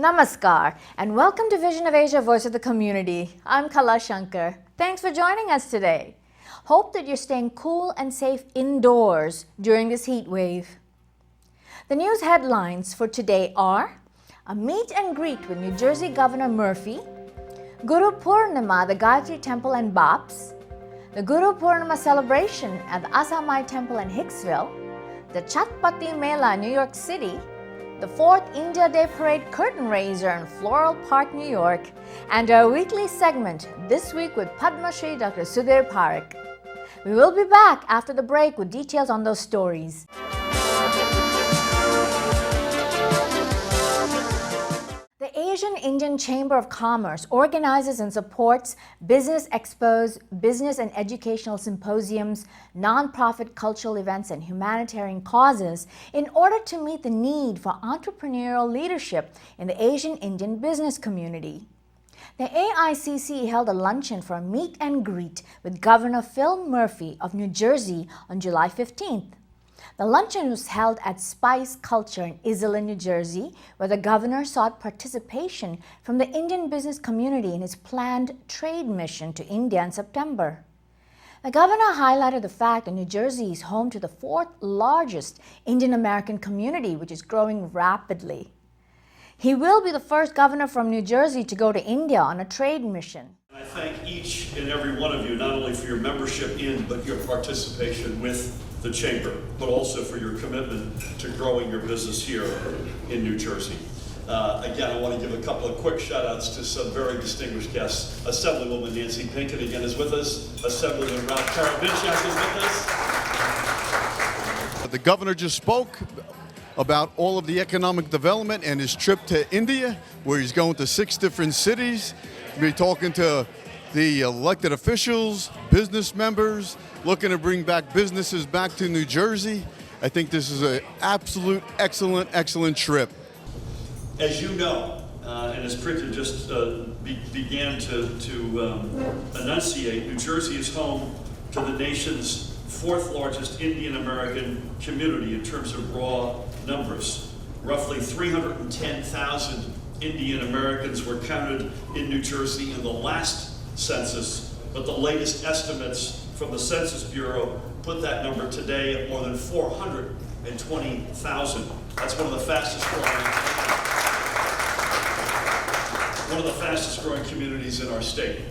Namaskar and welcome to Vision of Asia, Voice of the Community. I'm Kala Shankar. Thanks for joining us today. Hope that you're staying cool and safe indoors during this heat wave. The news headlines for today are a meet and greet with New Jersey Governor Murphy, Guru Purnima, the Gayatri Temple and BAPS, the Guru Purnima celebration at the Asamai Temple in Hicksville, the Chatpati Mela in New York City, the 4th India Day Parade curtain raiser in Floral Park, New York, and our weekly segment, This Week with Padma Shri Dr. Sudhir Parekh. We will be back after the break with details on those stories. The Asian Indian Chamber of Commerce organizes and supports business expos, business and educational symposiums, nonprofit cultural events, and humanitarian causes in order to meet the need for entrepreneurial leadership in the Asian Indian business community. The AICC held a luncheon for a meet and greet with Governor Phil Murphy of New Jersey on July 15th. The luncheon was held at Spice Culture in Iselin, New Jersey, where the governor sought participation from the Indian business community in his planned trade mission to India in September. The governor highlighted the fact that New Jersey is home to the 4th largest Indian American community, which is growing rapidly. He will be the first governor from New Jersey to go to India on a trade mission. I thank each and every one of you, not only for your membership in, but your participation with the Chamber, but also for your commitment to growing your business here in New Jersey. Again, I want to give a couple of quick shout outs to some very distinguished guests. Assemblywoman Nancy Pinkett again is with us. Assemblyman Ralph Karavinchak is with us. The governor just spoke about all of the economic development and his trip to India, where he's going to 6 different cities. We'll be talking to the elected officials, business members, looking to bring back businesses back to New Jersey. I think this is an absolute excellent trip. As you know, and as Printed just began to enunciate, New Jersey is home to the nation's 4th largest Indian American community in terms of raw numbers. Roughly 310,000 Indian Americans were counted in New Jersey in the last census, but the latest estimates from the Census Bureau put that number today at more than 420,000. That's one of the fastest growing communities in our state.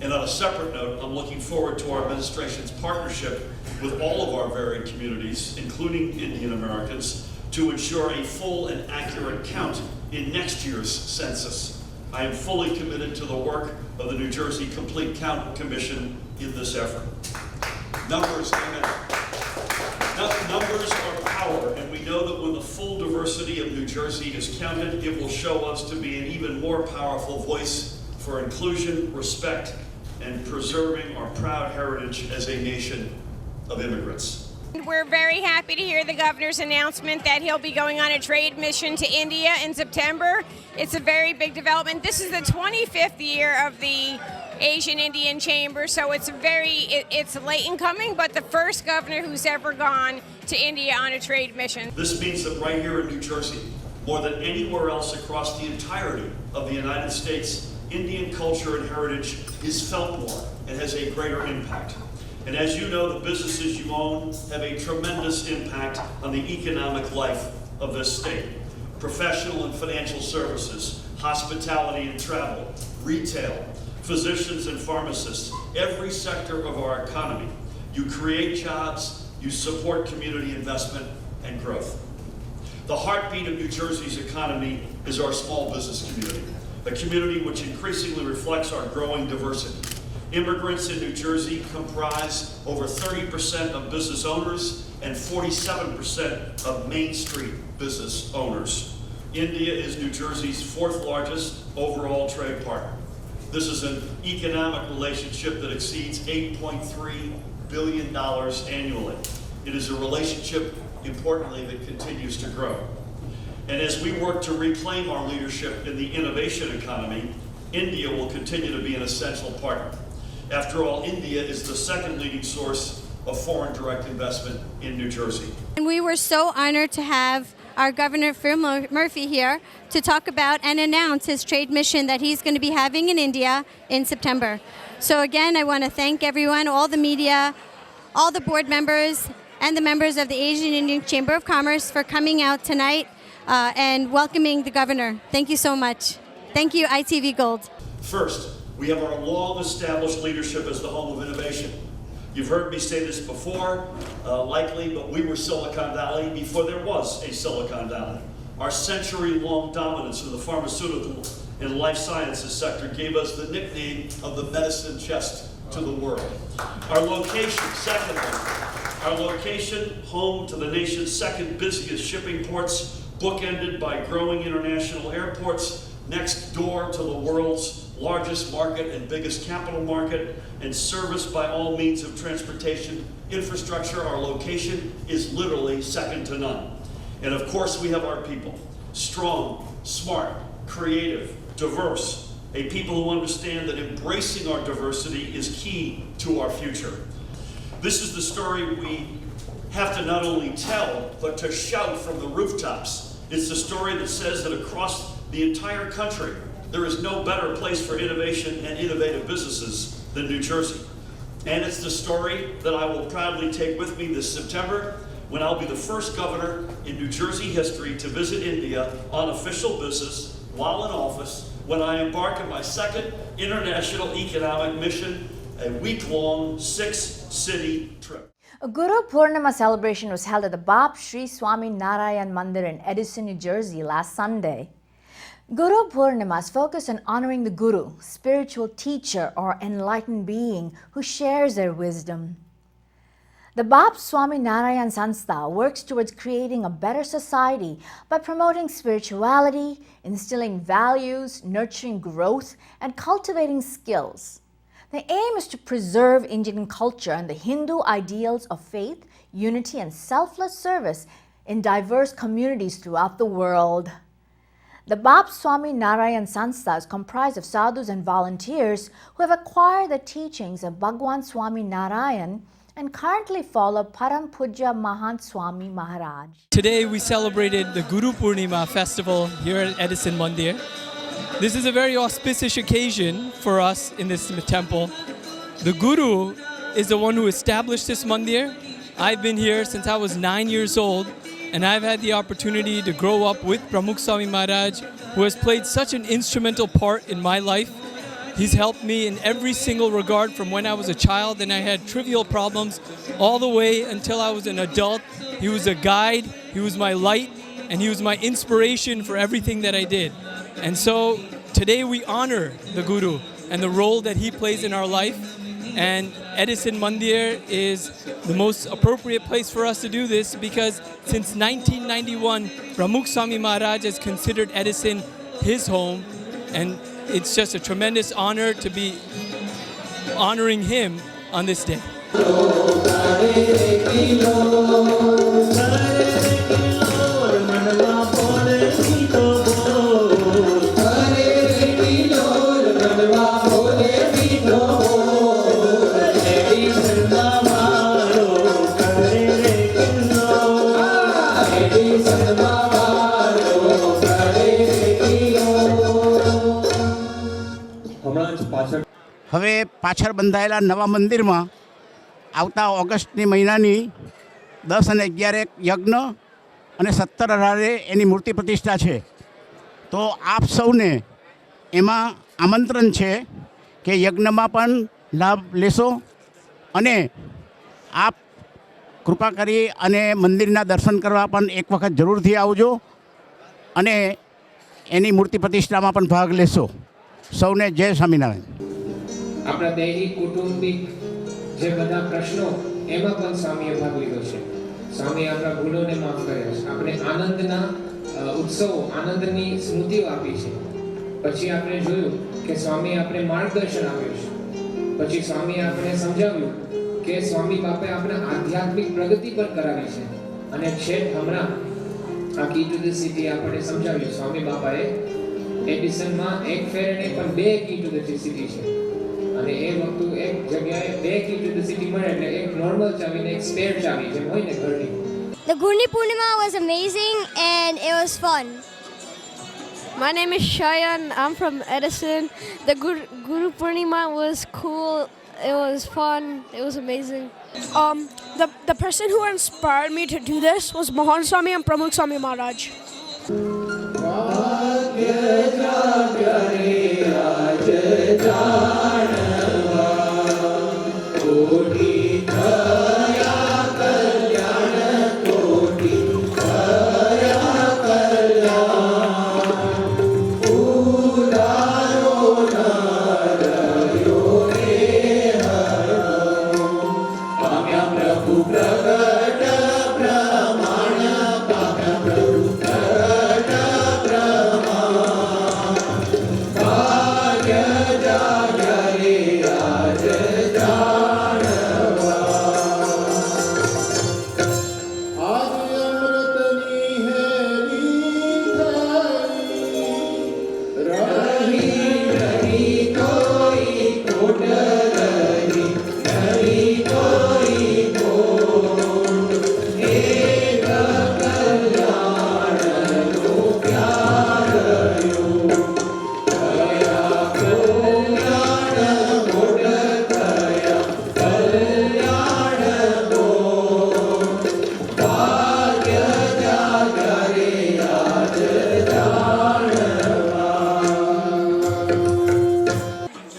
And on a separate note, I'm looking forward to our administration's partnership with all of our varied communities, including Indian Americans, to ensure a full and accurate count in next year's census. I am fully committed to the work of the New Jersey Complete Count Commission in this effort. Numbers are power, and we know that when the full diversity of New Jersey is counted, it will show us to be an even more powerful voice for inclusion, respect, and preserving our proud heritage as a nation of immigrants. We're very happy to hear the governor's announcement that he'll be going on a trade mission to India in September. It's a very big development. This is the 25th year of the Asian Indian Chamber, so it's late in coming, but the first governor who's ever gone to India on a trade mission. This means that right here in New Jersey, more than anywhere else across the entirety of the United States, Indian culture and heritage is felt more and has a greater impact. And as you know, the businesses you own have a tremendous impact on the economic life of this state. Professional and financial services, hospitality and travel, retail, physicians and pharmacists, every sector of our economy. You create jobs, you support community investment and growth. The heartbeat of New Jersey's economy is our small business community, a community which increasingly reflects our growing diversity. Immigrants in New Jersey comprise over 30% of business owners and 47% of Main Street business owners. India is New Jersey's 4th largest overall trade partner. This is an economic relationship that exceeds $8.3 billion annually. It is a relationship, importantly, that continues to grow. And as we work to reclaim our leadership in the innovation economy, India will continue to be an essential partner. After all, India is the 2nd leading source of foreign direct investment in New Jersey. And we were so honored to have our Governor Phil Murphy here to talk about and announce his trade mission that he's going to be having in India in September. So again, I want to thank everyone, all the media, all the board members, and the members of the Asian Indian Chamber of Commerce for coming out tonight and welcoming the governor. Thank you so much. Thank you, ITV Gold. First, we have our long-established leadership as the home of innovation. You've heard me say this before, likely, but we were Silicon Valley before there was a Silicon Valley. Our century-long dominance in the pharmaceutical and life sciences sector gave us the nickname of the medicine chest to the world. Our location, secondly, home to the nation's second busiest shipping ports, bookended by growing international airports, next door to the world's largest market and biggest capital market, and serviced by all means of transportation infrastructure. Our location is literally second to none. And of course, we have our people. Strong, smart, creative, diverse, a people who understand that embracing our diversity is key to our future. This is the story we have to not only tell, but to shout from the rooftops. It's the story that says that across the entire country, there is no better place for innovation and innovative businesses than New Jersey. And it's the story that I will proudly take with me this September, when I'll be the first governor in New Jersey history to visit India on official business while in office, when I embark on my second international economic mission, a week-long 6-city trip. A Guru Purnima celebration was held at the BAPS Shri Swaminarayan Mandir in Edison, New Jersey last Sunday. Guru Purnima is focused on honoring the Guru, spiritual teacher or enlightened being who shares their wisdom. The BAPS Swaminarayan Sanstha works towards creating a better society by promoting spirituality, instilling values, nurturing growth, and cultivating skills. The aim is to preserve Indian culture and the Hindu ideals of faith, unity, and selfless service in diverse communities throughout the world. The BAPS Swaminarayan Sanstha is comprised of sadhus and volunteers who have acquired the teachings of Bhagwan Swaminarayan and currently follow Param Puja Mahant Swami Maharaj. Today we celebrated the Guru Purnima festival here at Edison Mandir. This is a very auspicious occasion for us in this temple. The Guru is the one who established this mandir. I've been here since I was 9 years old, and I've had the opportunity to grow up with Pramukh Swami Maharaj, who has played such an instrumental part in my life. He's helped me in every single regard from when I was a child and I had trivial problems all the way until I was an adult. He was a guide, he was my light, and he was my inspiration for everything that I did. And so today we honor the Guru and the role that he plays in our life. And Edison Mandir is the most appropriate place for us to do this because since 1991, Pramukh Swami Maharaj has considered Edison his home, and it's just a tremendous honor to be honoring him on this day. હવે પાછળ બંધાયેલા નવા મંદિરમાં આવતા ઓગસ્ટની મહિનાની 10 અને 11 યજ્ઞ અને 17 એની મૂર્તિ પ્રતિષ્ઠા છે. તો આપ સૌને એમાં આમંત્રણ છે કે યજ્ઞમાં પણ લાભ લેશો અને આપ કૃપા કરી અને મંદિરના દર્શન કરવા પણ એક વખત જરૂરથી આવજો અને એની મૂર્તિ પ્રતિષ્ઠામાં પણ ભાગ લેશો. સૌને જય સ્વામિનારાયણ. આપણા દૈહિક કુટુંબિક જે બધા પ્રશ્નો એમાં પણ સ્વામીએ ભાગ લીધો છે. સ્વામી આપણા ભૂલોને માફ કરે છે, આપણે આનંદના ઉત્સવો, આનંદની સ્મૃતિઓ આપી છે. પછી આપણે જોયું કે સ્વામી આપણે માર્ગદર્શન આપ્યું છે. પછી સ્વામીએ આપણે સમજાવ્યું કે સ્વામી બાપાએ આપણે આધ્યાત્મિક પ્રગતિ પર કરાવી છે. અને છેક હમણાં આ કી ટુ ધ સિટી આપણે સમજાવ્યું. સ્વામી બાપાએ એડિસનમાં એક ફેર નહીં પણ 2 કી ટુ ધ સિટી છે. અને એ વખતે એક જગ્યાએ 2 કી ટુ ધ સિટી મળે એટલે એક નોર્મલ ચાવી ને એક સ્પેર ચાવી જેમ હોય ને ઘરની, The Guru Purnima was amazing and it was fun. My name is Chhaya and I'm from Edison. The Guru Purnima was cool. It was fun. It was amazing. The person who inspired me to do this was Mahan Swami and Pramukh Swami Maharaj.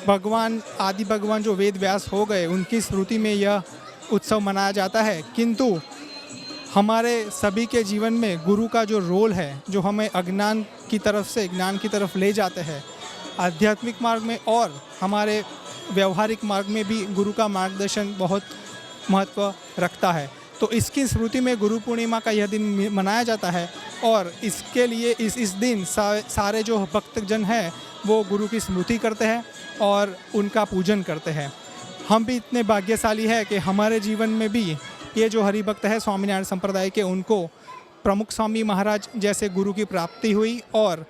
भगवान आदि भगवान जो वेद व्यास हो गए उनकी स्मृति में यह उत्सव मनाया जाता है, किंतु हमारे सभी के जीवन में गुरु का जो रोल है, जो हमें अज्ञान की तरफ से ज्ञान की तरफ ले जाते हैं, आध्यात्मिक मार्ग में और हमारे व्यवहारिक मार्ग में भी गुरु का मार्गदर्शन बहुत महत्व रखता है। तो इसकी स्मृति में गुरु पूर्णिमा का यह दिन मनाया जाता है और इसके लिए इस दिन सारे जो भक्तजन हैं वो गुरु की स्मृति करते हैं और उनका पूजन करते हैं। हम भी इतने भाग्यशाली है कि हमारे जीवन में भी ये जो हरिभक्त है स्वामीनारायण संप्रदाय के, उनको प्रमुख स्वामी महाराज जैसे गुरु की प्राप्ति हुई और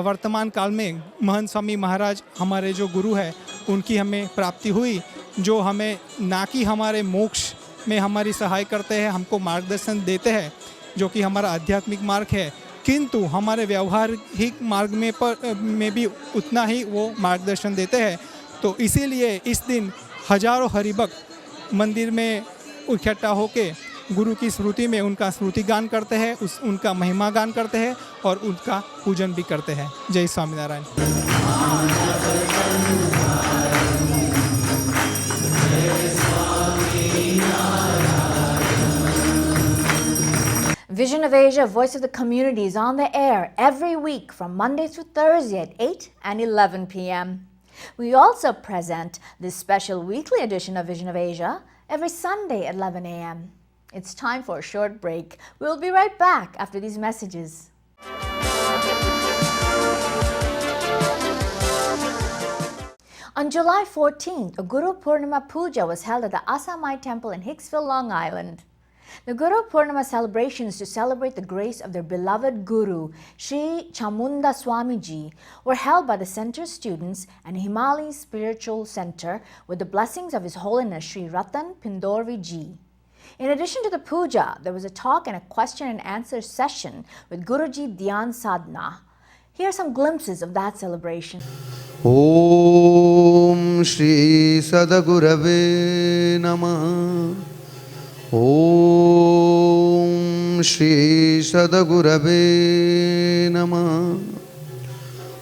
वर्तमान काल में महंत स्वामी महाराज हमारे जो गुरु है उनकी हमें प्राप्ति हुई, जो हमें ना कि हमारे मोक्ष में हमारी सहाय करते हैं, हमको मार्गदर्शन देते हैं जो कि हमारा आध्यात्मिक मार्ग है, किंतु हमारे व्यवहारिक मार्ग में भी उतना ही वो मार्गदर्शन देते हैं। तो इसीलिए इस दिन हजारों हरिभक्त मंदिर में इकट्ठा होके गुरु की स्मृति में उनका स्मृति गान करते हैं, उनका महिमा गान करते हैं और उनका पूजन भी करते हैं। जय Swaminarayan. Vision of Asia, Voice of the Community is on the air every week from Monday through Thursday at 8 and 11 p.m. We also present this special weekly edition of Vision of Asia every Sunday at 11 a.m. It's time for a short break. We'll be right back after these messages. On July 14th, a Guru Purnima Puja was held at the Asamai Temple in Hicksville, Long Island. The Guru Purnima celebrations to celebrate the grace of their beloved Guru, Shri Chamunda Swamiji, were held by the center's students and Himali Spiritual Center with the blessings of His Holiness Shri Ratan Pindorvi Ji. In addition to the puja, there was a talk and a question and answer session with Guruji Dhyan Sadhana. Here are some glimpses of that celebration. Om Shri Sadagurave Namah. Om Shri Sadagurave Namah.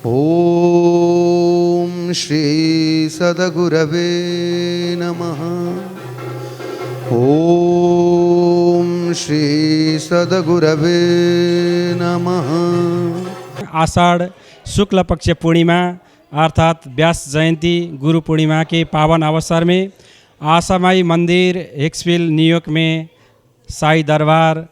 Om Shri Sadagurave Namah. Om Shri Sadagurave Namah. आषाढ़ शुक्ल पक्ष पूर्णिमा अर्थात व्यास जयंती गुरु पूर्णिमा के पावन अवसर में आसामाई मंदिर हिक्सविल New York में साई दरबार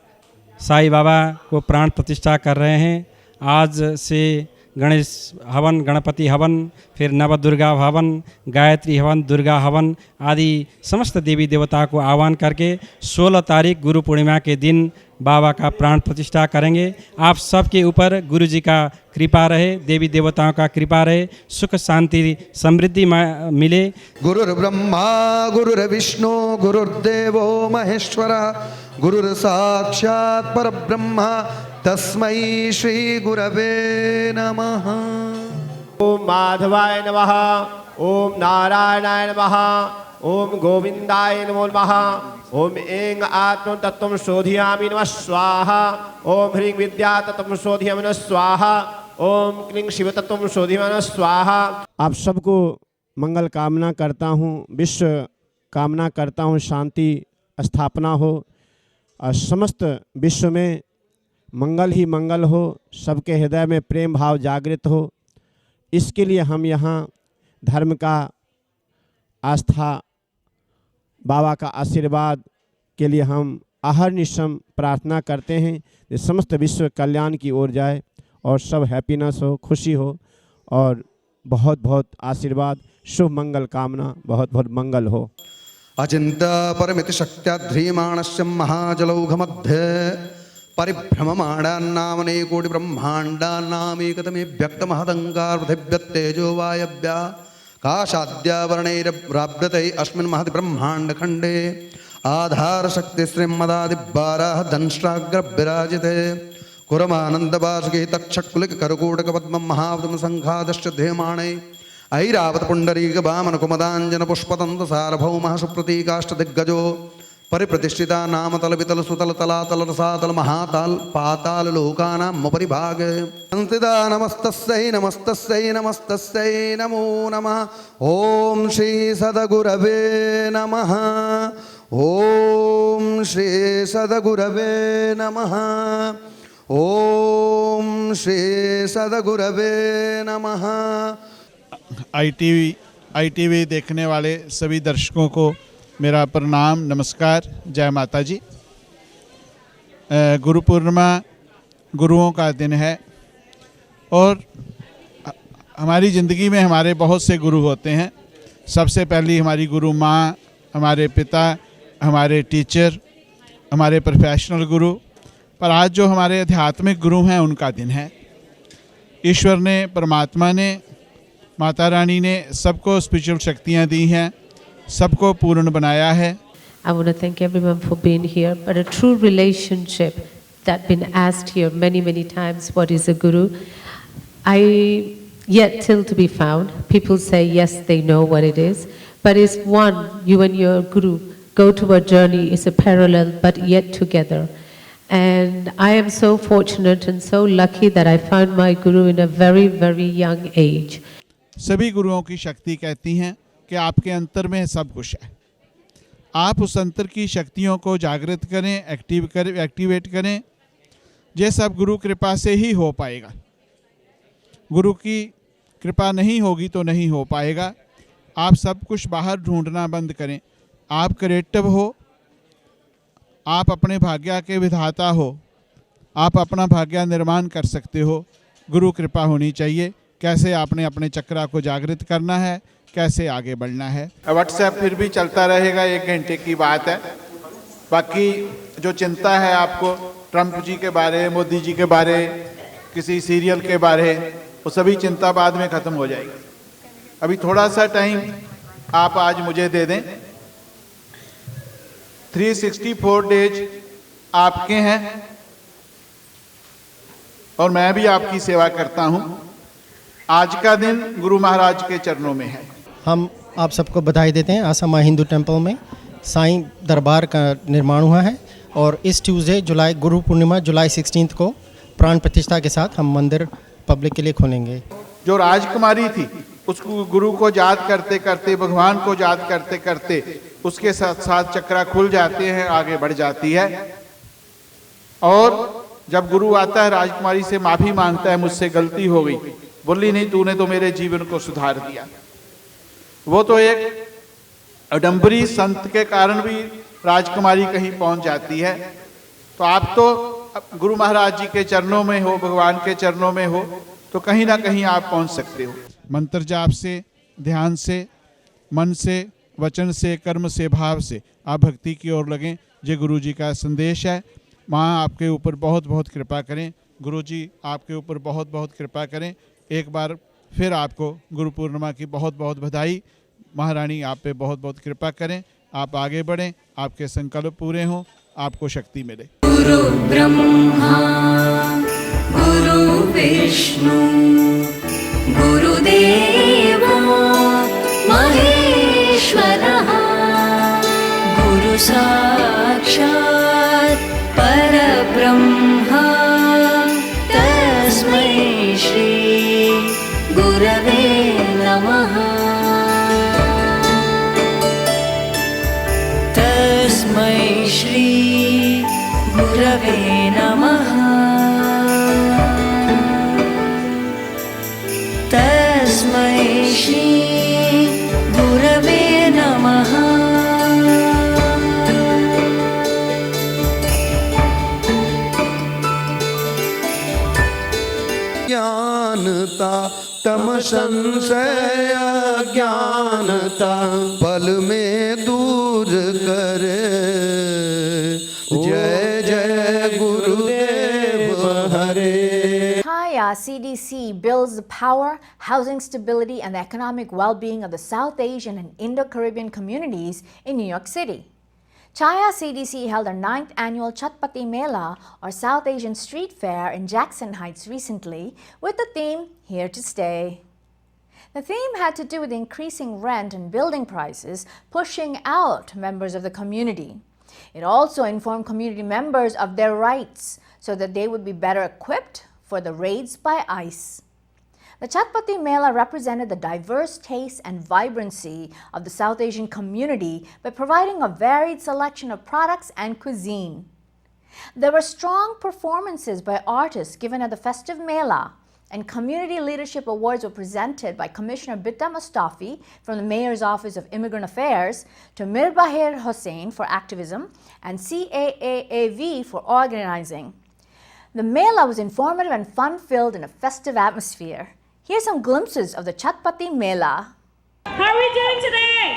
साई बाबा को प्राण प्रतिष्ठा कर रहे हैं। आज से गणेश हवन, गणपति हवन, फिर नवदुर्गा हवन, गायत्री हवन, दुर्गा हवन आदि समस्त देवी देवता को आह्वान करके 16 तारीख गुरु पूर्णिमा के दिन बाबा का प्राण प्रतिष्ठा करेंगे। आप सबके ऊपर गुरु जी का कृपा रहे, देवी देवताओं का कृपा रहे, सुख शांति समृद्धि मिले। गुरुर्ब्रह्मा गुरुर्विष्णु गुरुर्देवो महेश्वरः गुरुर्साक्षात् परब्रह्म तस्मै श्री गुरवे नमः। ओम माधवाय नमः, ओम नारायणाय नमः, ओम गोविंदाय नमो नमः, ओम ऐं आत्म तत्त्वं शोधयामि नमः स्वाहा, ओम ह्रीं विद्या तत्त्वं शोधयामि नमः स्वाहा, ओम क्लीं शिव तत्त्वं शोधयामि नमः स्वाहा। आप सबको मंगल कामना करता हूँ, विश्व कामना करता हूँ, शांति स्थापना हो और समस्त विश्व में मंगल ही मंगल हो, सबके हृदय में प्रेम भाव जागृत हो। इसके लिए हम यहाँ धर्म का, आस्था, बाबा का आशीर्वाद के लिए हम अहर्निशम प्रार्थना करते हैं कि समस्त विश्व कल्याण की ओर जाए और सब हैप्पीनेस हो, खुशी हो और बहुत बहुत आशीर्वाद, शुभ मंगल कामना, बहुत बहुत मंगल हो। अचिंत्य परमिति शक्त्या ध्रीमाणस्य महाजलौघमध्ये परिभ्रममाणान्नामने कोटि ब्रह्माण्डान्नामेकतमे व्यक्तमहदङ्कार पृथिव्यत्तेजो वायव्या काशाद्यावरणैरभ्राव्यते अस्मिन् महति ब्रह्माण्डखण्डे आधारशक्ति श्रीमदादिबारः दंष्ट्राग्रविराजिते कुरमानन्दवासुकी तक्षकुलिककरकूटकपद्मं महावदं सङ्घातश्च ध्येमाणे ऐरावत पुण्डरीक वामन कुमदाञ्जन पुष्पदन्त सार्वभौमः सुप्रतीकाष्टदिग्गजो परिप्रतिष्ठिता नाम तल वितल सुतल तलातल रसातल महातल पाताल लोकानां परिभागे संस्थिता नमस्तस्यै नमस्तस्यै नमस्तस्यै नमो नमः। ओम श्री सद्गुरवे नमः, ओम श्री सद्गुरवे नमः, ओम श्री सद्गुरवे नमः। आईटीवी देखने वाले सभी दर्शकों को मेरा प्रणाम, नमस्कार, जय माता जी। गुरु पूर्णिमा गुरुओं का दिन है और हमारी ज़िंदगी में हमारे बहुत से गुरु होते हैं। सबसे पहली हमारी गुरु माँ, हमारे पिता, हमारे टीचर, हमारे प्रोफेशनल गुरु, पर आज जो हमारे आध्यात्मिक गुरु हैं उनका दिन है। ईश्वर ने, परमात्मा ने, माता रानी ने सबको स्पिरिचुअल शक्तियाँ दी हैं, सबको पूर्ण बनाया है। I want to thank everyone for being here, but a true relationship that been asked here many times, what is a guru? I yet till to be found. People say yes, they know what it is, but it's one, you and your guru go to a journey, it's a parallel but yet together. And I am so fortunate and so lucky that I found my guru in a very young age. सभी गुरुओं की शक्ति कहती हैं कि आपके अंतर में सब कुछ है। आप उस अंतर की शक्तियों को जागृत करें, एक्टिवेट करें। ये सब गुरु कृपा से ही हो पाएगा। गुरु की कृपा नहीं होगी तो नहीं हो पाएगा। आप सब कुछ बाहर ढूंढना बंद करें। आप क्रिएटिव हो, आप अपने भाग्य के विधाता हो, आप अपना भाग्य निर्माण कर सकते हो। गुरु कृपा होनी चाहिए। कैसे आपने अपने चक्रा को जागृत करना है, कैसे आगे बढ़ना है। व्हाट्सएप फिर भी चलता रहेगा, 1 घंटे की बात है। बाकी जो चिंता है आपको ट्रंप जी के बारे, मोदी जी के बारे, किसी सीरियल के बारे, वो सभी चिंता बाद में ख़त्म हो जाएगी। अभी थोड़ा सा टाइम आप आज मुझे दे दें। 364 डेज आपके हैं और मैं भी आपकी सेवा करता हूँ। आज का दिन गुरु महाराज के चरणों में है। हम आप सबको बधाई देते हैं। आसामाई हिंदू टेम्पल में साईं दरबार का निर्माण हुआ है और इस ट्यूसडे गुरु पूर्णिमा जुलाई 16 को प्राण प्रतिष्ठा के साथ हम मंदिर पब्लिक के लिए खोलेंगे। जो राजकुमारी थी उसको गुरु को याद करते करते, भगवान को याद करते करते उसके साथ साथ चक्रा खुल जाते हैं, आगे बढ़ जाती है। और जब गुरु आता है राजकुमारी से माफ़ी मांगता है, मुझसे गलती हो गई, बोली नहीं तूने तो मेरे जीवन को सुधार दिया। वो तो एक अडम्बरी संत के कारण भी राजकुमारी कहीं पहुंच जाती है। तो आप तो गुरु महाराज जी के चरणों में हो, भगवान के चरणों में हो, तो कहीं ना कहीं आप पहुंच सकते हो। मंत्र जाप से, ध्यान से, मन से, वचन से, कर्म से, भाव से आप भक्ति की ओर लगें। ये गुरु जी का संदेश है। माँ आपके ऊपर बहुत बहुत कृपा करें, गुरु जी आपके ऊपर बहुत बहुत कृपा करें। एक बार फिर आपको गुरु पूर्णिमा की बहुत बहुत बधाई। महारानी आप पे बहुत बहुत कृपा करें, आप आगे बढ़ें, आपके संकल्प पूरे हों, आपको शक्ति मिले। गुरु ब्रह्मा गुरु विष्णु गुरुदेवो महेश्वरः गुरु साक्षात् परब्रह्मा तस्मै श्री गुरवे नमः तस्मै श्री गुरवे नमः तस्मै श्री गुरवे नमः ज्ञानता तम संशय ज्ञानता पल में दूर करे जय जय गुरुदेव हरे। Chhaya CDC builds the power, housing stability, and the economic well-being of the South Asian and Indo-Caribbean communities in New York City. Chhaya CDC held their 9th annual Chatpati Mela, or South Asian Street Fair, in Jackson Heights recently with the theme, Here to Stay. The theme had to do with increasing rent and building prices, pushing out members of the community. It also informed community members of their rights so that they would be better equipped for the raids by ICE. The Chatpati Mela represented the diverse tastes and vibrancy of the South Asian community by providing a varied selection of products and cuisine. There were strong performances by artists given at the festive Mela, and community leadership awards were presented by Commissioner Bitta Mustafi from the Mayor's Office of Immigrant Affairs to Mir Bahir Hussain for activism and CAAAV for organizing. The Mela was informative and fun-filled in a festive atmosphere. Here's some glimpses of the Chatpati Mela. How are we doing today?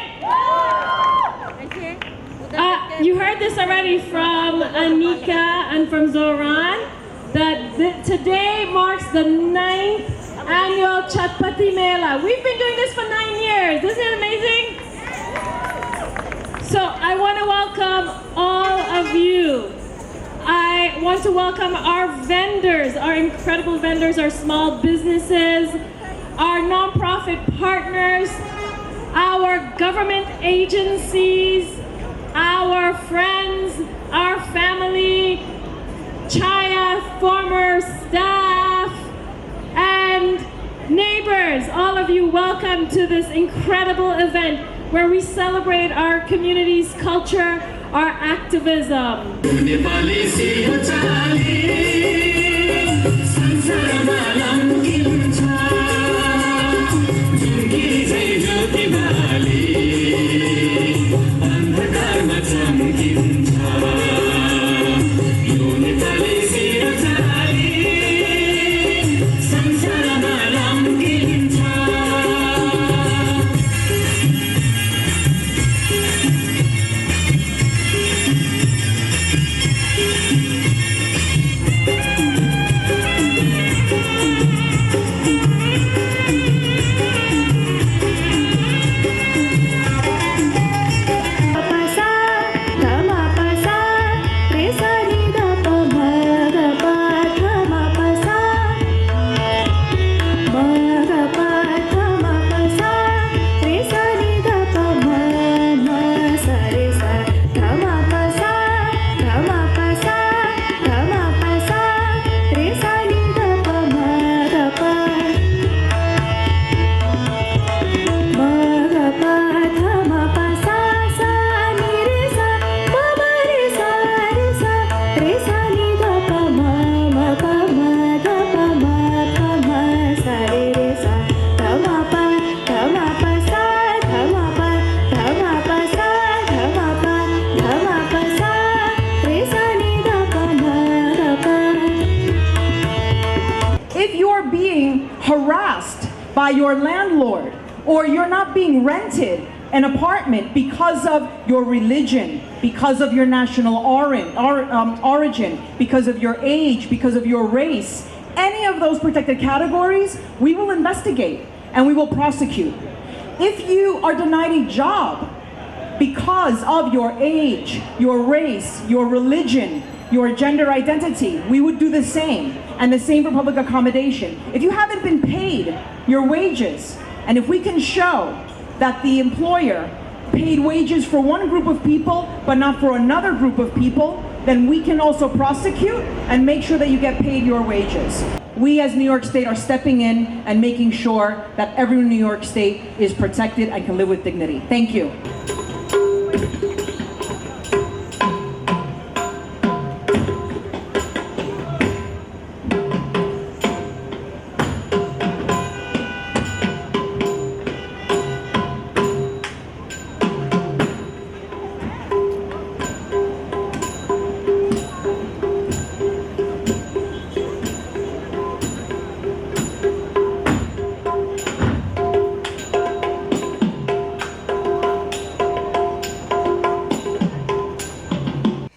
You heard this already from Anika and from Zoran, that today marks the 9th annual Chatpati Mela. We've been doing this for 9 years. Isn't it amazing? So I want to welcome all of you. I want to welcome our vendors, our incredible vendors, our small businesses, our nonprofit partners, our government agencies, our friends, our family, Chhaya former staff, and neighbors. All of you, welcome to this incredible event where we celebrate our community's culture, our activism. harassed by your landlord, or you're not being rented an apartment because of your religion, because of your national origin, because of your age, because of your race, any of those protected categories, we will investigate and we will prosecute. If you are denied a job because of your age, your race, your religion, your gender identity, we would do the same. And the same for public accommodation. If you haven't been paid your wages, and if we can show that the employer paid wages for one group of people but not for another group of people, then we can also prosecute and make sure that you get paid your wages. We as New York State are stepping in and making sure that everyone in New York State is protected and can live with dignity. Thank you.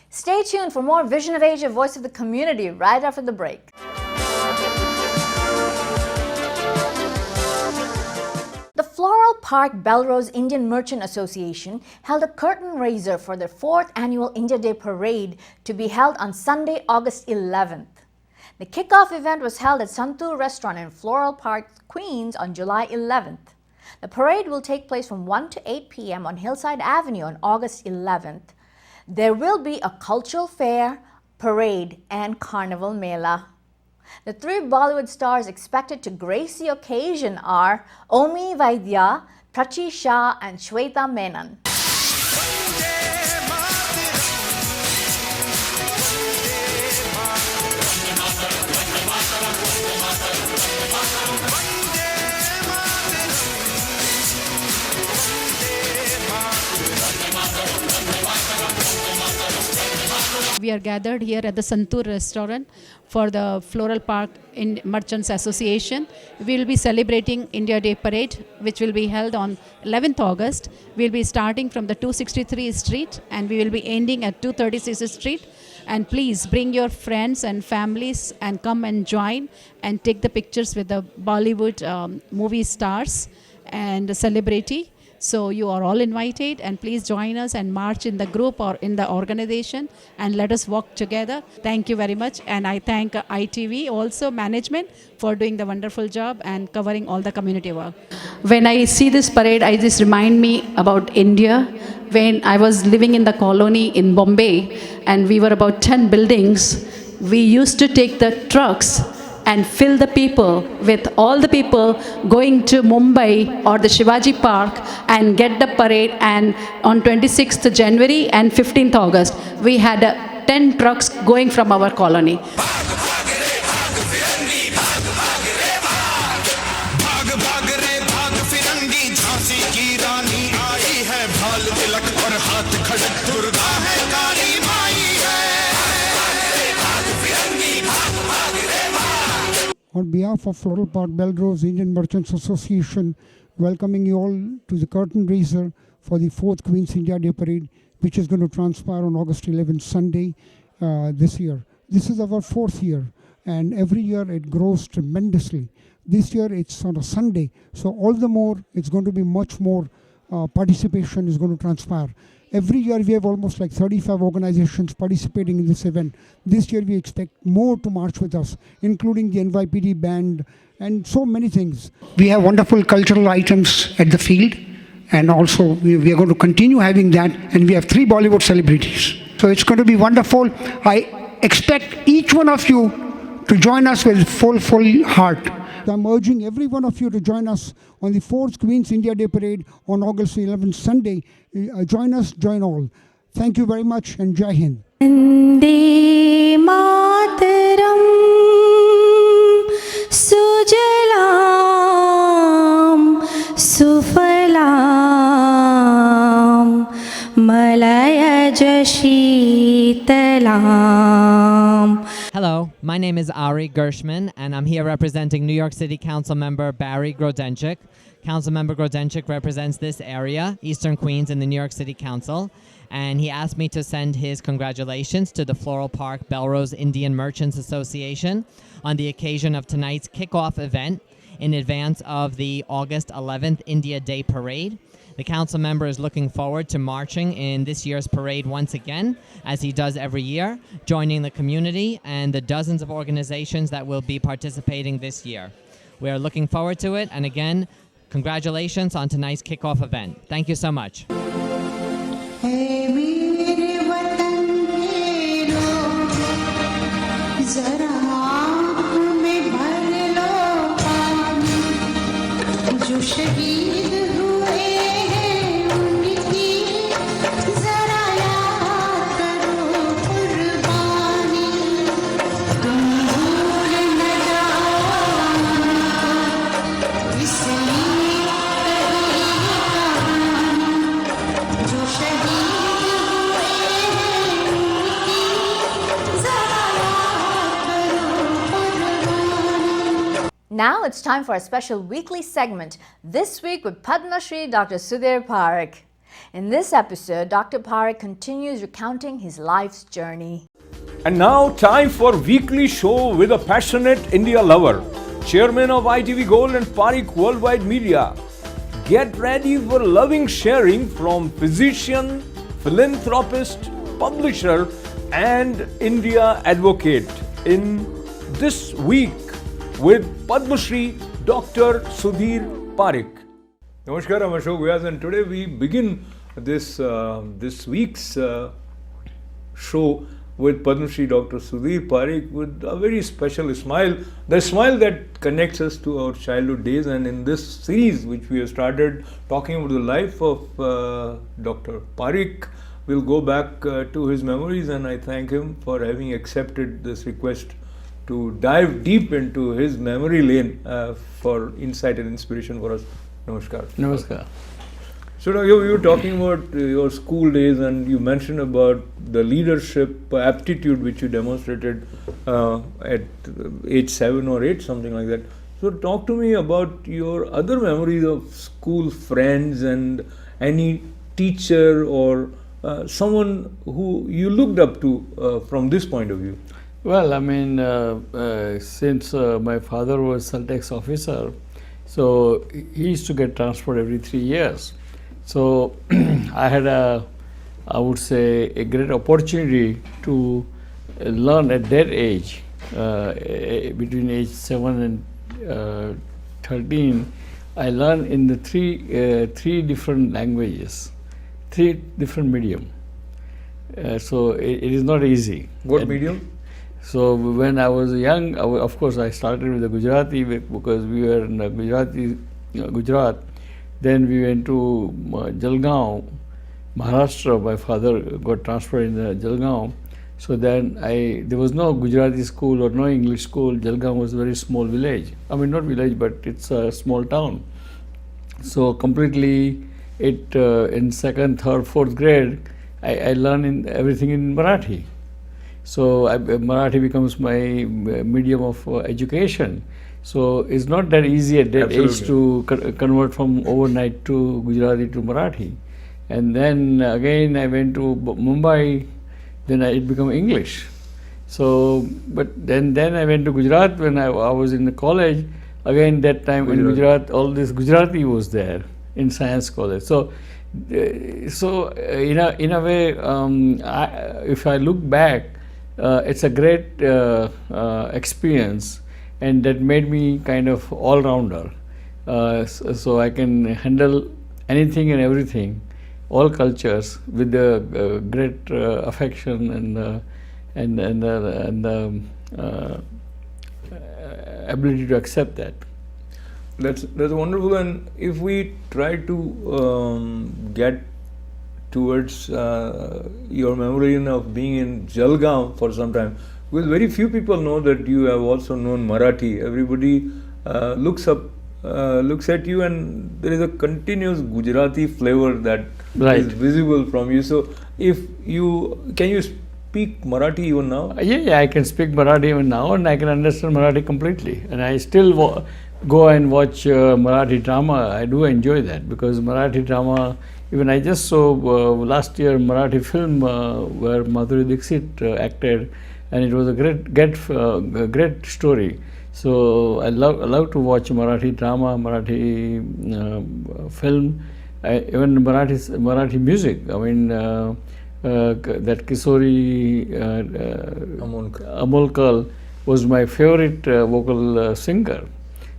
Stay tuned for more Vision of Asia, Voice of the Community, right after the break. The Floral Park Belrose Indian Merchant Association held a curtain raiser for their 4th annual India Day Parade to be held on Sunday, August 11th. The kickoff event was held at Santur Restaurant in Floral Park, Queens on July 11th. The parade will take place from 1 to 8 p.m. on Hillside Avenue on August 11th. There will be a cultural fair, parade, and carnival Mela. The 3 Bollywood stars expected to grace the occasion are Omi Vaidya, Prachi Shah, and Shweta Menon. We are gathered here at the Santur restaurant for the Floral Park Merchants Association. We will be celebrating India Day Parade, which will be held on 11th August. We will be starting from the 263 Street and we will be ending at 236 Street. And please bring your friends and families and come and join and take the pictures with the Bollywood movie stars and the celebrity. So you are all invited, and please join us and march in the group or in the organization and let us walk together. Thank you very much, and I thank ITV also management for doing the wonderful job and covering all the community work. When I see this parade, I just remind me about India. When I was living in the colony in Bombay and we were about 10 buildings, we used to take the trucks and fill the people with all the people going to Mumbai or the Shivaji Park and get the parade. And on 26th January and 15th August, we had 10 trucks going from our colony. On behalf of Floral Park Belrose Indian Merchants Association, welcoming you all to the curtain raiser for the 4th Queen's India Day Parade, which is going to transpire on August 11th, Sunday, this year. This is our 4th year, and every year it grows tremendously. This year it's on a Sunday, so all the more it's going to be much more participation is going to transpire. Every year we have almost like 35 organizations participating in this event. This year we expect more to march with us, including the NYPD band and so many things. We have wonderful cultural items at the field, and also we are going to continue having that, and we have 3 Bollywood celebrities. So it's going to be wonderful. I expect each one of you to join us with full heart. I'm urging every one of you to join us on the 4th Queen's India Day Parade on August 11th, Sunday. Join us, join all. Thank you very much, and Jai Hind. Vande Mataram Sujalam Sufalam Malaya Shitalam. Hello, my name is Ari Gershman, and I'm here representing New York City Council member Barry Grodenchik. Councilmember Grodenchik represents this area, Eastern Queens, in the New York City Council, and he asked me to send his congratulations to the Floral Park Belrose Indian Merchants Association on the occasion of tonight's kickoff event in advance of the August 11th India Day Parade. The council member is looking forward to marching in this year's parade once again, as he does every year, joining the community and the dozens of organizations that will be participating this year. We are looking forward to it, and again, congratulations on tonight's kickoff event. Thank you so much. Now it's time for a special weekly segment, this week with Padma Shri Dr. Sudhir Parekh. In this episode, Dr. Parekh continues recounting his life's journey. And now time for weekly show with a passionate India lover, chairman of ITV Gold and Parekh Worldwide Media. Get ready for loving sharing from physician, philanthropist, publisher and India advocate in this week with Padma Shri Dr. Sudhir Parekh. Namaskar, I'm Ashok Vyas, and today we begin this week's show with Padma Shri Dr. Sudhir Parekh with a very special smile, the smile that connects us to our childhood days. And in this series which we have started talking about the life of Dr. Parekh, we'll go back to his memories, and I thank him for having accepted this request to dive deep into his memory lane for insight and inspiration for us. Namaskar. Namaskar. So you were talking about your school days, and you mentioned about the leadership aptitude which you demonstrated at age 7 or 8, something like that. So talk to me about your other memories of school friends and any teacher or someone who you looked up to from this point of view. Well, I mean, since my father was Celtex officer, so he used to get transferred every 3 years. So I had I would say, a great opportunity to learn at that age, between age 7 and 13. I learned in the three different languages, 3 different medium. So it is not easy. What medium? So when I was young, of course I started with the Gujarati because we were in Gujarat. Then we went to Jalgaon, Maharashtra. My father got transferred in Jalgaon. So then there was no Gujarati school or no English school. Jalgaon was a very small village. I mean, not village, but it's a small town. So completely in 2nd, 3rd, 4th grade, I learned everything in Marathi. So Marathi becomes my medium of education. So it's not that easy at that age to convert from overnight to Gujarati to Marathi. And then again I went to Mumbai, then it became English. So, but then I went to Gujarat when I was in the college. Again that time in Gujarat, all this Gujarati was there in science college. So in a way, if I look back, it's a great experience, and that made me kind of all-rounder. So I can handle anything and everything, all cultures, with the great affection and ability to accept that. That's wonderful. And if we try to get towards your memory of being in Jalgaon for some time, because very few people know that you have also known Marathi. Everybody looks at you, and there is a continuous Gujarati flavor that is visible from you. So can you speak Marathi even now? Yeah, I can speak Marathi even now, and I can understand Marathi completely. And I still go and watch Marathi drama. I do enjoy that, because Marathi drama, even I just saw last year Marathi film where Madhuri Dixit acted, and it was a great story. So I love to watch Marathi drama, Marathi film, even Marathi music. I mean, that Kisori Amolkar was my favorite vocal singer.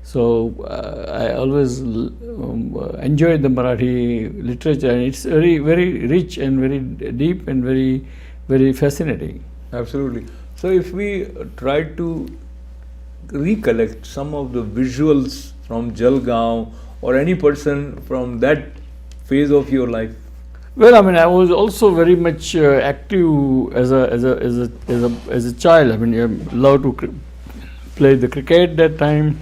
So I always enjoyed the Marathi literature, and it's very, very rich and very deep and very, very fascinating. Absolutely. So if we try to recollect some of the visuals from Jalgaon or any person from that phase of your life. Well, I mean, I was also very much active as a child. I mean, I loved to play the cricket that time.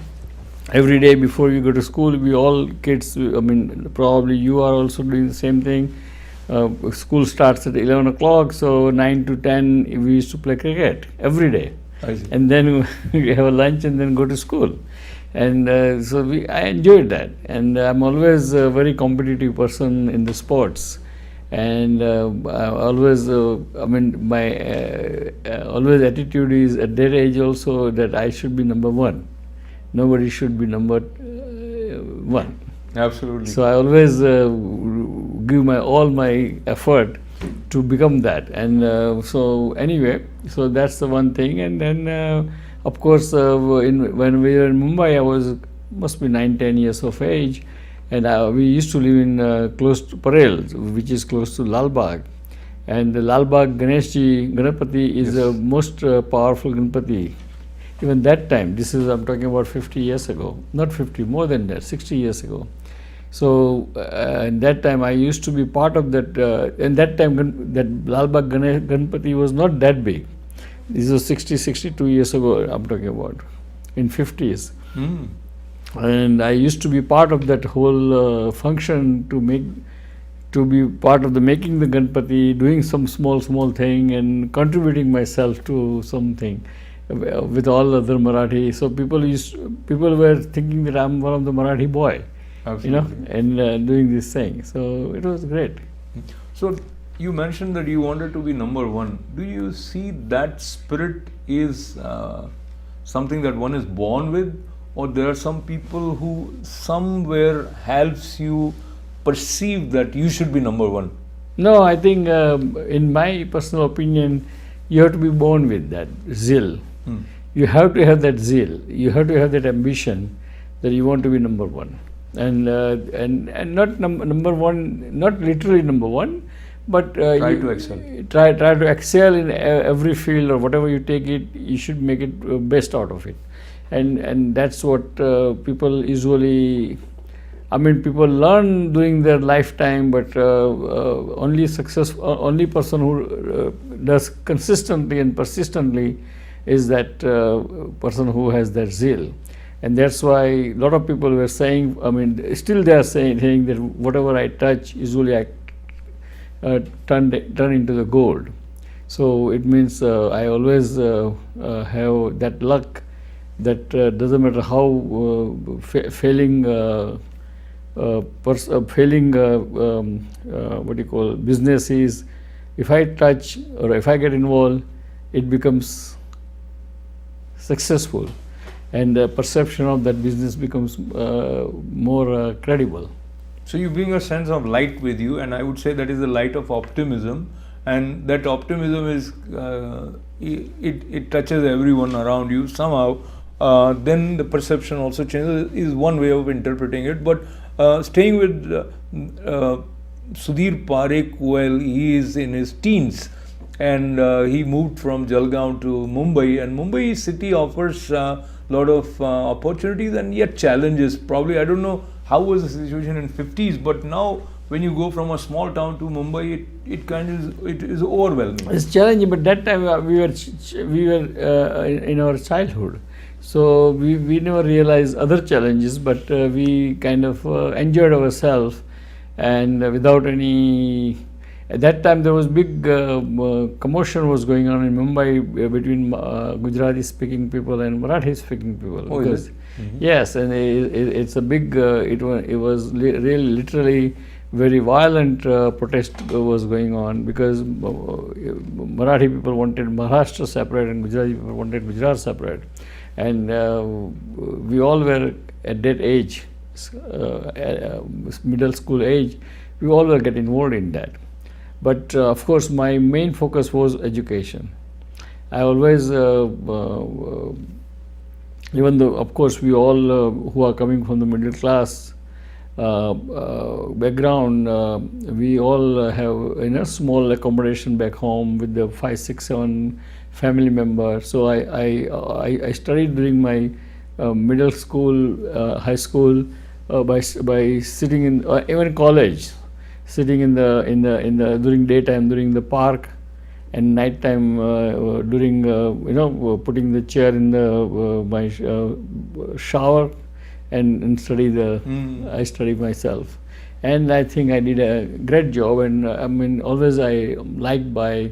Every day before we go to school, we all kids, I mean, probably you are also doing the same thing. School starts at 11 o'clock, so 9 to 10 we used to play cricket every day. And then we have a lunch and then go to school. And I enjoyed that. And I'm always a very competitive person in the sports. And I always, my always attitude is at that age also that I should be number one. Nobody should be number one. Absolutely. So I always give all my effort to become that. And so anyway, so that's the one thing. And then of course when we were in Mumbai, I must be 9-10 years of age, and we used to live in close to Parel, which is close to Lal Bagh. And the Lal Bagh Ganpati is the most powerful Ganpati. Even that time, I'm talking about 50 years ago, not 50, more than that, 60 years ago. So in that time I used to be part of that, in that time that Lal Bagh Ganpati was not that big. This was 62 years ago I'm talking about, in 50s. And I used to be part of that whole function to be part of making the Ganpati, doing some small thing and contributing myself to something with all other Marathi. So people were thinking that I'm one of the Marathi boy. Absolutely. And doing this thing. So it was great. So you mentioned that you wanted to be number one. Do you see that spirit is something that one is born with, or there are some people who somewhere helps you perceive that you should be number one? No, I think in my personal opinion, you have to be born with that zeal. You have to have that zeal. You have to have that ambition that you want to be number one. And not number one, not literally number one, but try to excel. Try to excel in every field, or whatever you take it, you should make it best out of it. And that's what people usually, people learn during their lifetime, but only person who does consistently and persistently is that person who has that zeal. And that's why a lot of people were saying, still they are saying that whatever I touch, usually I turn into the gold. So it means I always have that luck that doesn't matter how failing business is, if I touch or if I get involved, it becomes successful. And the perception of that business becomes more credible. So you bring a sense of light with you, and I would say that is the light of optimism, and that optimism is it touches everyone around you somehow. Then the perception also changes, is one way of interpreting it. But staying with Sudhir Parekh, well, he is in his teens, and he moved from Jalgaon to Mumbai, and Mumbai city offers lot of opportunities and yet challenges. Probably, I don't know how was the situation in 50s, but now when you go from a small town to Mumbai, it is overwhelming. It's challenging, but that time we were in our childhood, so we never realized other challenges, but we kind of enjoyed ourselves, and without any. At that time, there was big commotion was going on in Mumbai between Gujarati-speaking people and Marathi-speaking people. Oh, because, yes, and it's a big. It was really literally very violent protest was going on, because Marathi people wanted Maharashtra separate and Gujarati people wanted Gujarat separate, and we all were at that age. middle school age, we all were getting involved in that. But of course, my main focus was education. I always, even though of course we all who are coming from the middle class background, we all have small accommodation back home with the 5, 6, 7 family members. So I studied during my middle school, high school, by sitting in even college, sitting in the during daytime during the park, and nighttime during putting the chair in the my shower and study I study myself, and I think I did a great job. And I mean, always I liked by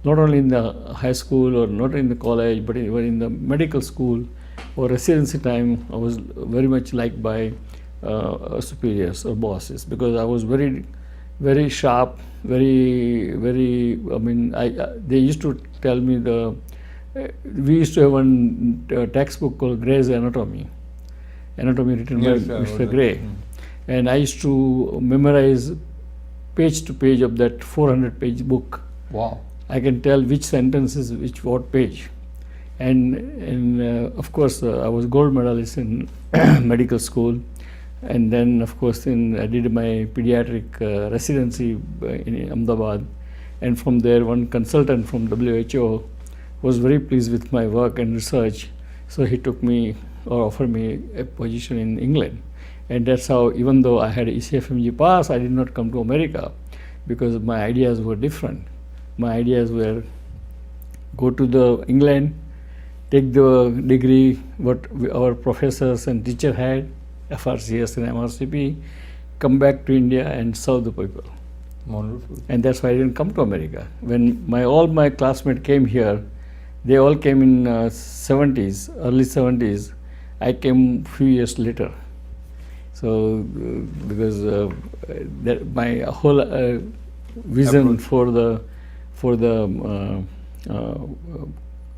not only in the high school or not in the college, but even in the medical school or residency time, I was very much liked by superiors or bosses, because I was very sharp, very. I mean, they used to tell me we used to have one textbook called Gray's Anatomy written by Mr. Gray, and I used to memorize page to page of that 400-page book. Wow! I can tell which sentence is what page, and of course I was gold medalist in medical school. And then, of course, I did my pediatric residency in Ahmedabad, and from there, one consultant from WHO was very pleased with my work and research, so he took me or offered me a position in England, and that's how, even though I had ECFMG pass, I did not come to America, because my ideas were different. My ideas were go to England, take the degree what our professors and teacher had, FRCS and MRCP, come back to India and serve the people. Wonderful. And that's why I didn't come to America. When all my classmates came here, they all came in early 70s. I came a few years later. So because my whole vision for the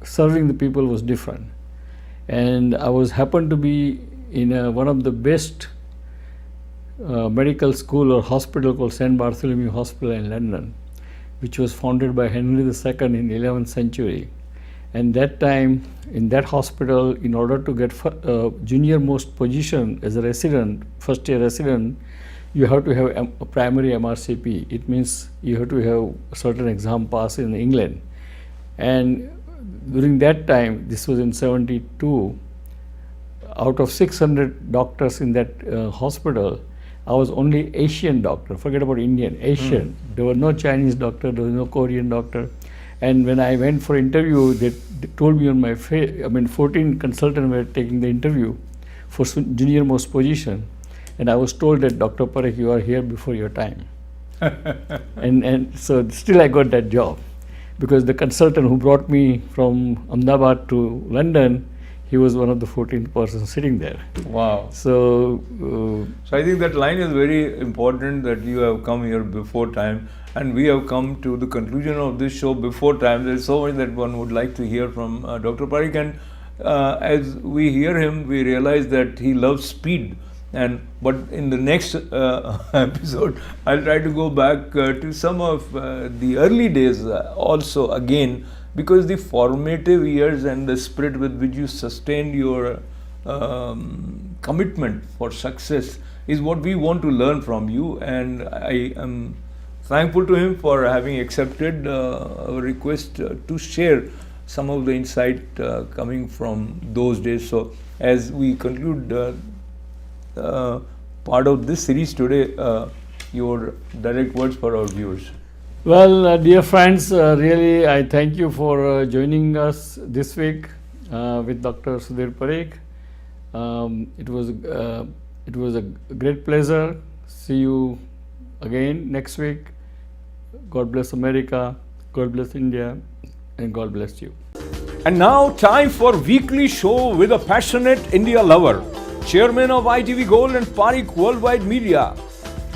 serving the people was different, and I happened to be in one of the best medical school or hospital called St. Bartholomew Hospital in London, which was founded by Henry II in the 11th century. And that time, in that hospital, in order to get junior most position as a resident, first year resident, you have to have a primary MRCP. It means you have to have a certain exam pass in England. And during that time, this was in 72, out of 600 doctors in that hospital, I was only Asian doctor. Forget about Indian, Asian. There were no Chinese doctor, there was no Korean doctor. And when I went for interview, they told me on my face, 14 consultants were taking the interview for junior most position. And I was told that, Dr. Parekh, you are here before your time. and so still I got that job, because the consultant who brought me from Ahmedabad to London, he was one of the 14th persons sitting there. Wow. So I think that line is very important, that you have come here before time, and we have come to the conclusion of this show before time. There is so much that one would like to hear from Dr. Parekh, and as we hear him, we realize that he loves speed. But in the next episode, I'll try to go back to some of the early days also again, because the formative years and the spirit with which you sustained your commitment for success is what we want to learn from you. And I am thankful to him for having accepted our request to share some of the insight coming from those days. So as we conclude part of this series today, your direct words for our viewers. Well, dear friends, really I thank you for joining us this week with Dr. Sudhir Parekh. It was a great pleasure. See you again next week. God bless America, God bless India, and God bless you. And now time for weekly show with a passionate India lover, Chairman of ITV Gold and Parekh Worldwide Media.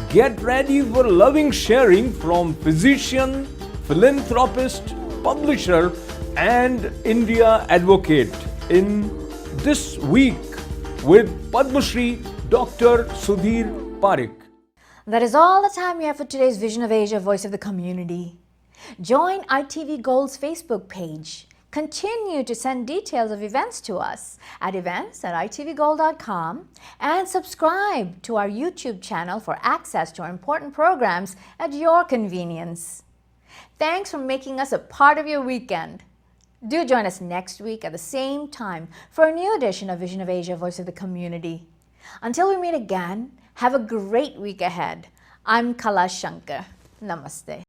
Get ready for loving sharing from physician, philanthropist, publisher, and India advocate in this week with Padma Shri, Dr. Sudhir Parekh. That is all the time we have for today's Vision of Asia, Voice of the Community. Join ITV Gold's Facebook page. Continue to send details of events to us at events@itvgold.com and subscribe to our YouTube channel for access to our important programs at your convenience. Thanks for making us a part of your weekend. Do join us next week at the same time for a new edition of Vision of Asia, Voice of the Community. Until we meet again, have a great week ahead. I'm Kala Shankar. Namaste.